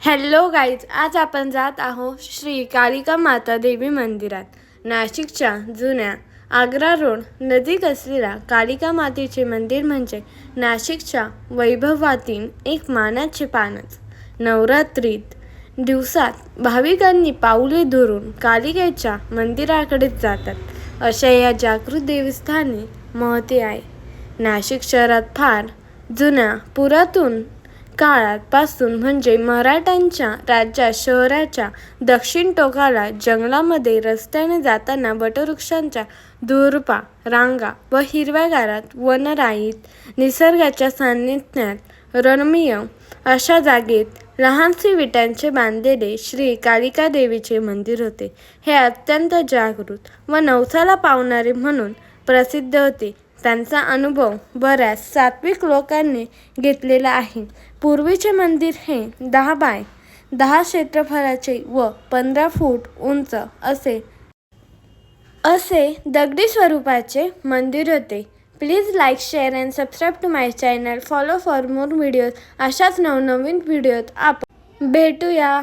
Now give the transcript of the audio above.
Hello guys, आज आपण जात आहोत श्री कालिका माता देवी मंदिरात. नाशिकच्या जुन्या आग्रा रोड नजीक असलेल्या कालिका मातेचे मंदिर म्हणजे नाशिकच्या वैभवातील एक मानाचे पानच. नवरात्रीत दिवसात भाविकांनी पाऊले धरून कालिकेच्या मंदिराकडे जातात. अशा या जागृत देवस्थानी महती आहे. नाशिक शहरात फार जुन्या पुरातन काळापासून म्हणजे मराठ्यांच्या राज्यात शहराच्या दक्षिण टोकाला जंगलामध्ये रस्त्याने जाताना वटवृक्षांच्या दुर्पा रांगा व हिरव्यागारात वनराईत निसर्गाच्या सान्निध्यात रमणीय अशा जागेत लहानसे विटांचे बांधलेले श्री कालिका देवीचे मंदिर होते. हे अत्यंत जागृत व नवसाला पावणारे म्हणून प्रसिद्ध होते. त्यांचा अनुभव बऱ्याच सात्विक लोकांनी घेतलेला आहे. पूर्वीचे मंदिर हे 10 बाय 10 क्षेत्रफळाचे व 15 फूट उंच असे दगडी स्वरूपाचे मंदिर होते. Please like, share and subscribe to my channel. Follow for more videos. अशाच नवनवीन व्हिडिओत आपण भेटूया.